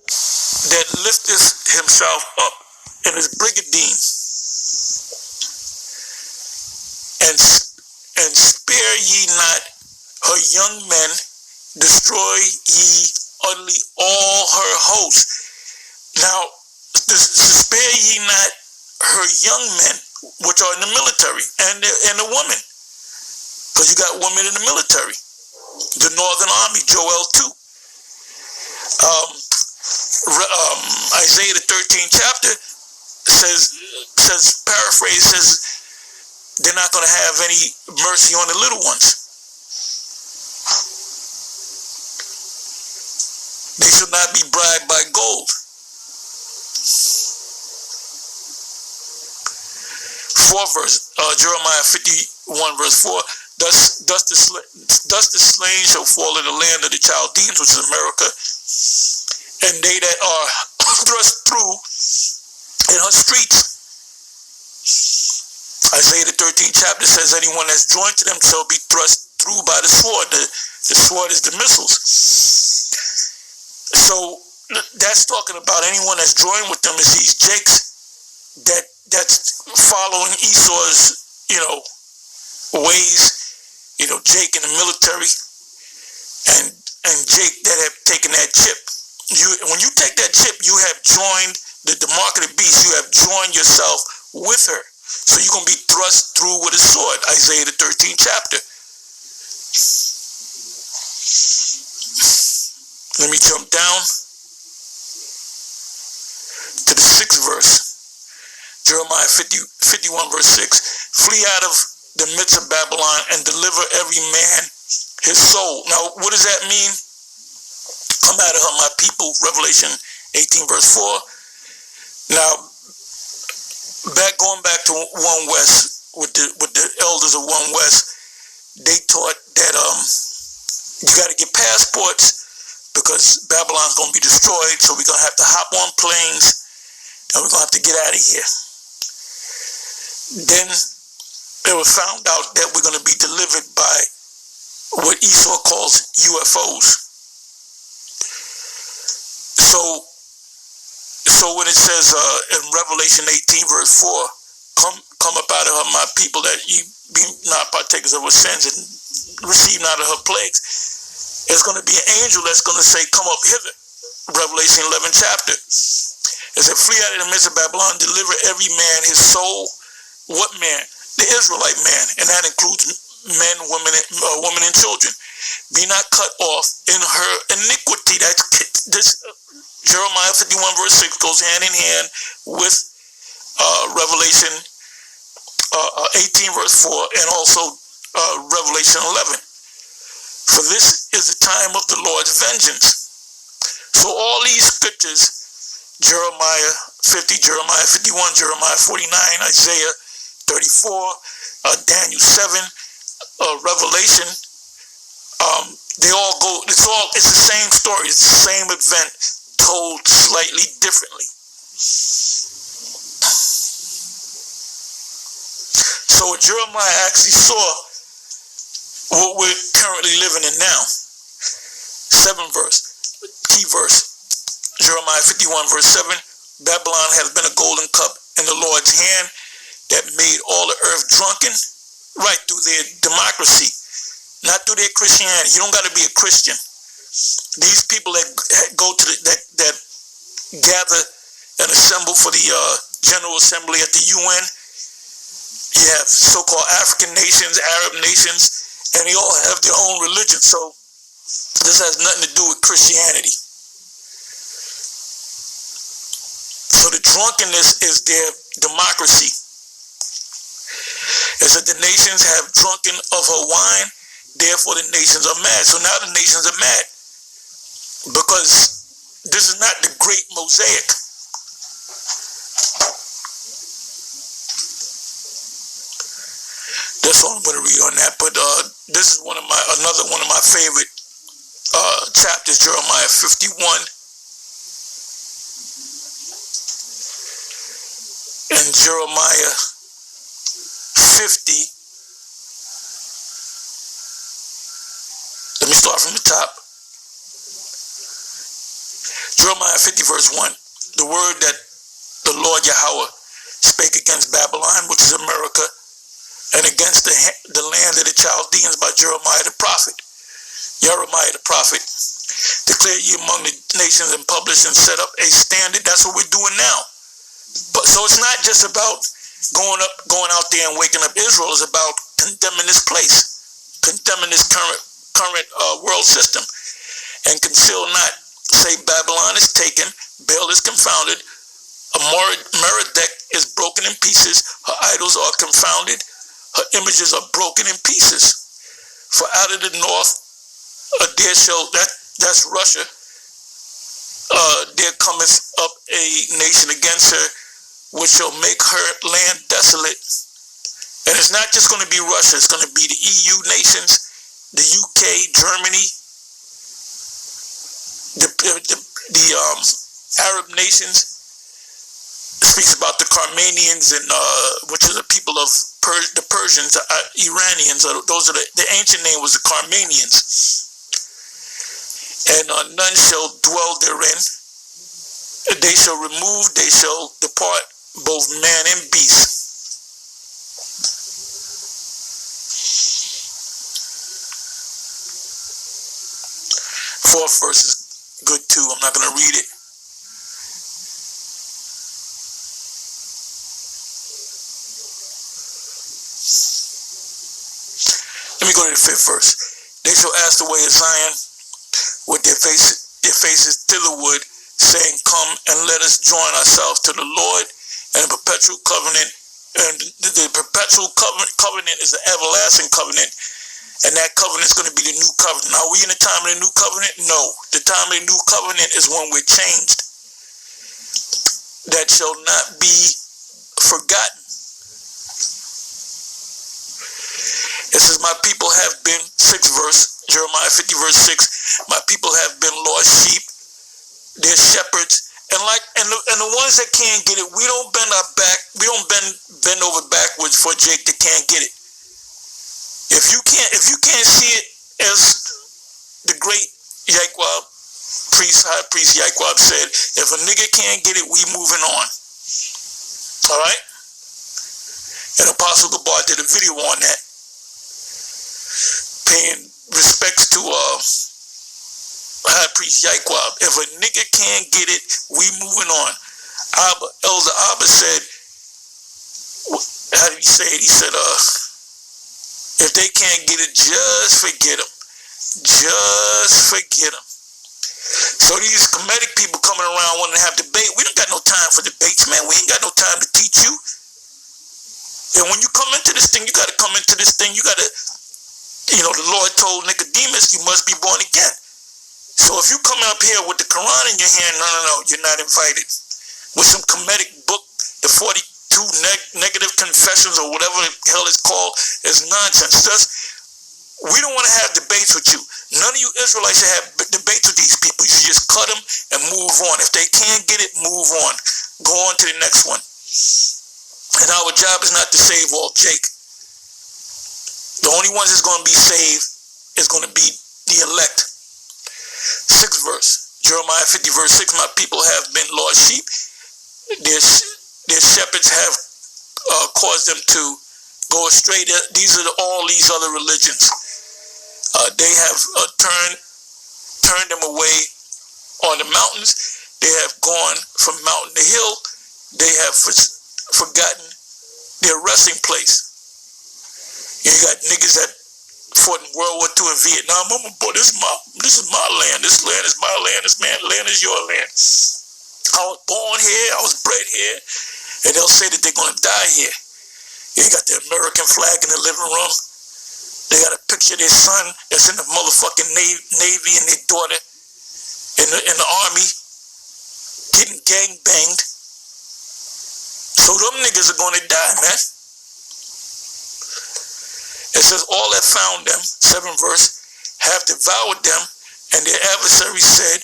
that lifteth himself up in his brigandine, and spare ye not her young men, destroy ye utterly all her hosts. Now, spare ye not her young men, which are in the military, and the women, because you got women in the military. The Northern Army, Joel 2. Isaiah the 13th chapter says, paraphrase, says, they're not going to have any mercy on the little ones. They should not be bribed by gold. 4th verse, Jeremiah 51 verse 4, Thus the slain shall fall in the land of the Chaldeans, which is America, and they that are thrust through in her streets. Isaiah the 13th chapter says, anyone that's joined to them shall be thrust through by the sword. The sword is the missiles. So that's talking about anyone that's joined with them is these jakes that's following Esau's, ways. Jake in the military, and Jake that have taken that chip. When you take that chip, you have joined the mark of the beast. You have joined yourself with her. So you're going to be thrust through with a sword. Isaiah the 13th chapter. Let me jump down to the 6th verse. Jeremiah 51 verse 6. Flee out of the midst of Babylon and deliver every man his soul. Now, what does that mean? Come out of her, my people. Revelation 18 verse 4. Now, going back to One West with the elders of One West, they taught that you got to get passports because Babylon's going to be destroyed. So we're going to have to hop on planes and we're going to have to get out of here. Then it was found out that we're going to be delivered by what Esau calls UFOs. So when it says in Revelation 18 verse 4, come up out of her, my people, that ye be not partakers of her sins and receive not of her plagues. It's going to be an angel that's going to say, come up hither. Revelation 11 chapter. It said, flee out of the midst of Babylon, deliver every man his soul. What man? The Israelite man, and that includes men, women, and children. Be not cut off in her iniquity. This Jeremiah 51 verse 6 goes hand in hand with Revelation 18 verse 4 and also Revelation 11. For this is the time of the Lord's vengeance. So all these scriptures, Jeremiah 50, Jeremiah 51, Jeremiah 49, Isaiah 34, Daniel 7, Revelation, they all go, it's the same story, it's the same event told slightly differently. So Jeremiah actually saw what we're currently living in now. 7th verse, key verse, Jeremiah 51 verse 7, Babylon has been a golden cup in the Lord's hand that made all the earth drunken, right, through their democracy, not through their Christianity. You don't got to be a Christian. These people that go to that gather and assemble for the General Assembly at the UN, you have so-called African nations, Arab nations, and they all have their own religion. So this has nothing to do with Christianity. So the drunkenness is their democracy. It said the nations have drunken of her wine, therefore the nations are mad. So now the nations are mad because this is not the great mosaic. That's all I'm going to read on that. But this is another one of my favorite chapters, Jeremiah 51. And Jeremiah 50. Let me start from the top. Jeremiah 50 verse 1. The word that the Lord Yahweh spake against Babylon, which is America, and against the land of the Chaldeans by Jeremiah the prophet. Jeremiah the prophet. Declare ye among the nations and publish and set up a standard. That's what we're doing now. But so it's not just about going out there and waking up Israel. It's about condemning this place, condemning this current world system. And conceal not, say Babylon is taken, Baal is confounded, Merodach is broken in pieces, her idols are confounded, her images are broken in pieces. For out of the north, there shall, that's Russia, there cometh up a nation against her, which shall make her land desolate. And it's not just going to be Russia, it's going to be the EU nations, the UK, Germany, the Arab nations. Speaks about the Carmanians, and which are the people of the Persians, the Iranians. Those are the ancient name was the Carmanians. And none shall dwell therein. They shall remove, they shall depart, both man and beast. Fourth verse is good too. I'm not going to read it. Let me go to the fifth verse. They shall ask the way of Zion with their faces thitherward, saying, come and let us join ourselves to the Lord, and a perpetual covenant. And the perpetual covenant is an everlasting covenant, and that covenant is going to be the new covenant. Now, are we in the time of the new covenant? No. The time of the new covenant is when we're changed. That shall not be forgotten. It says, my people have been, 6th verse, Jeremiah 50 verse 6, my people have been lost sheep, they're shepherds, and the ones that can't get it, we don't bend our back, we don't bend over backwards for Jake that can't get it. If you can't see it as the great Yaquab, high priest Yaquab said, if a nigga can't get it, we moving on. All right? And Apostle Gabar did a video on that, paying respects to high priest Yaquab. If a nigga can't get it, we moving on. Elder Abba said, how did he say it? He said, if they can't get it, just forget them. Just forget them. So these comedic people coming around wanting to have debate, we don't got no time for debates, man. We ain't got no time to teach you. And when you come into this thing, you got to come into this thing. You got to, the Lord told Nicodemus, you must be born again. So if you come up here with the Quran in your hand, no, you're not invited. With some comedic book, the 42 negative confessions or whatever the hell it's called, is nonsense. We don't want to have debates with you. None of you Israelites should have debates with these people. You should just cut them and move on. If they can't get it, move on. Go on to the next one. And our job is not to save all Jake. The only ones that's going to be saved is going to be the elect. 6th verse, Jeremiah 50 verse 6, my people have been lost sheep. Their shepherds have caused them to go astray. These are all these other religions. They have turned them away on the mountains. They have gone from mountain to hill. They have forgotten their resting place. You got niggas that fought in World War II in Vietnam. Boy, this is my land. This land is my land. This land is your land. I was born here. I was bred here. And they'll say that they're going to die here. You got the American flag in the living room. They got a picture of their son that's in the motherfucking Navy and their daughter in the Army getting gang banged. So them niggas are going to die, man. It says, all that found them, 7th verse, have devoured them, and their adversaries said,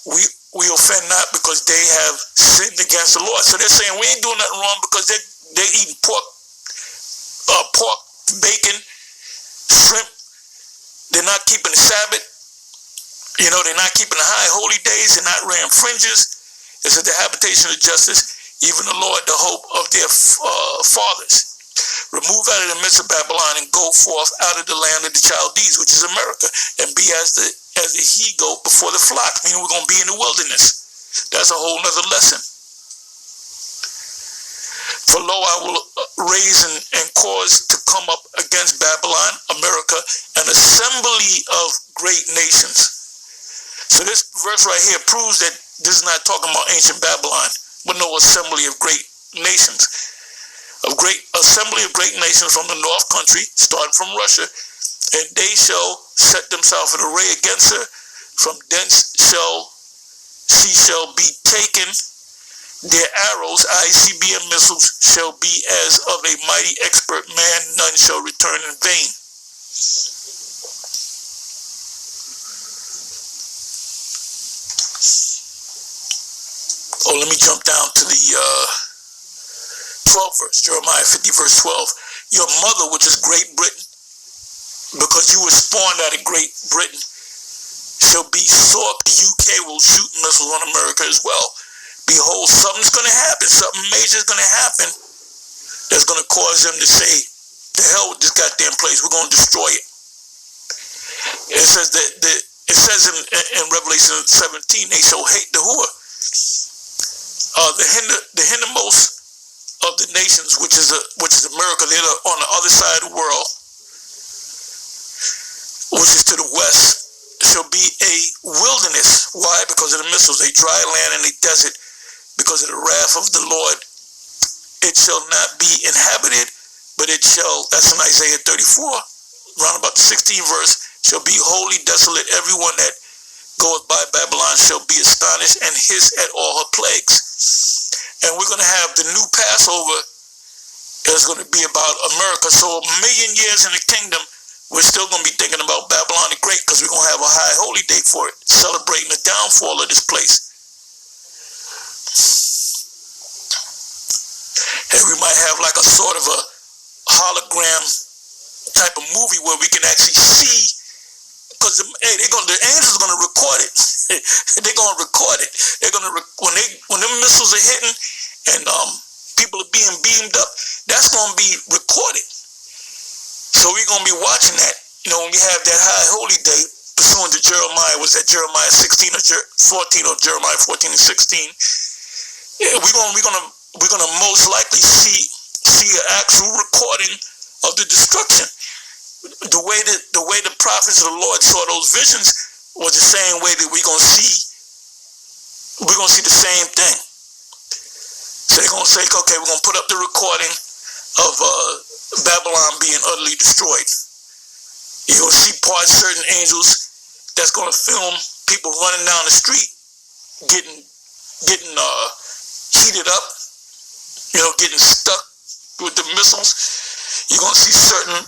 we offend not because they have sinned against the Lord. So they're saying we ain't doing nothing wrong because they're eating pork, bacon, shrimp. They're not keeping the Sabbath. They're not keeping the high holy days. They're not wearing fringes. It said the habitation of justice, even the Lord, the hope of their fathers. Remove out of the midst of Babylon and go forth out of the land of the Chaldees, which is America, and be as the he-goat before the flock. Meaning we're going to be in the wilderness. That's a whole nother lesson. For lo, I will raise and cause to come up against Babylon, America, an assembly of great nations. So this verse right here proves that this is not talking about ancient Babylon, but no assembly of great nations. Assembly of great nations from the north country, starting from Russia, and they shall set themselves in array against her. From thence she shall be taken. Their arrows, ICBM missiles, shall be as of a mighty expert man. None shall return in vain. Let me jump down to the 12th verse, Jeremiah 50, verse 12. Your mother, which is Great Britain, because you were spawned out of Great Britain, shall be sought. The UK will shoot missiles on America as well. Behold, something's going to happen. Something major is going to happen that's going to cause them to say, to hell with this goddamn place. We're going to destroy it. It says that it says in Revelation 17, they shall hate the whore. The hindermost of the nations, which is America, they're on the other side of the world, which is to the west, shall be a wilderness. Why? Because of the missiles, a dry land and a desert, because of the wrath of the Lord. It shall not be inhabited, but it shall, that's in Isaiah 34, round about the 16th verse, shall be wholly desolate. Everyone that goeth by Babylon shall be astonished and hiss at all her plagues. And we're going to have the new Passover is going to be about America. So 1,000,000 years in the kingdom, we're still going to be thinking about Babylon the Great, because we're going to have a high holy day for it, celebrating the downfall of this place. And we might have like a sort of a hologram type of movie where we can actually see, because the angels are going to record it. They're going to record it. They're going to when them missiles are hitting and people are being beamed up, that's going to be recorded. So we're going to be watching that. When we have that high holy day, pursuant to Jeremiah, was that Jeremiah 16 or 14 or Jeremiah 14 and 16? Yeah, we're gonna most likely see an actual recording of the destruction. The way the prophets of the Lord saw those visions was the same way that we're gonna see the same thing. So they're gonna say, okay, we're gonna put up the recording of Babylon being utterly destroyed. You're gonna see certain angels that's gonna film people running down the street, getting heated up, getting stuck with the missiles. You're gonna see certain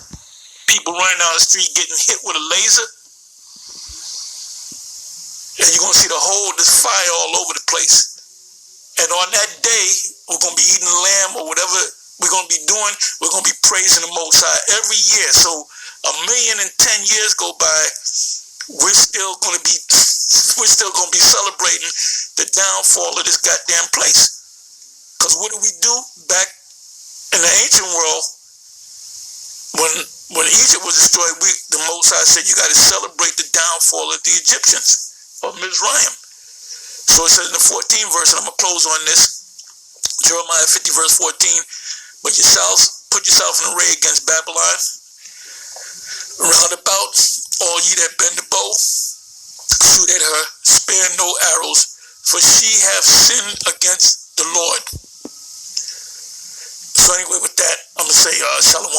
people running down the street getting hit with a laser. And you're going to see this fire all over the place. And on that day, we're going to be eating lamb or whatever we're going to be doing. We're going to be praising the Most High every year. So 1,010 years go by, we're still going to be celebrating the downfall of this goddamn place. Because what do we do back in the ancient world? When Egypt was destroyed, the Most High said you got to celebrate the downfall of the Egyptians, of Mizraim. So it says in the 14th verse, and I'm going to close on this, Jeremiah 50 verse 14, but put yourself in array against Babylon, round about all ye that bend the bow, shoot at her, spare no arrows, for she hath sinned against the Lord. So anyway, with that, I'm going to say shalom.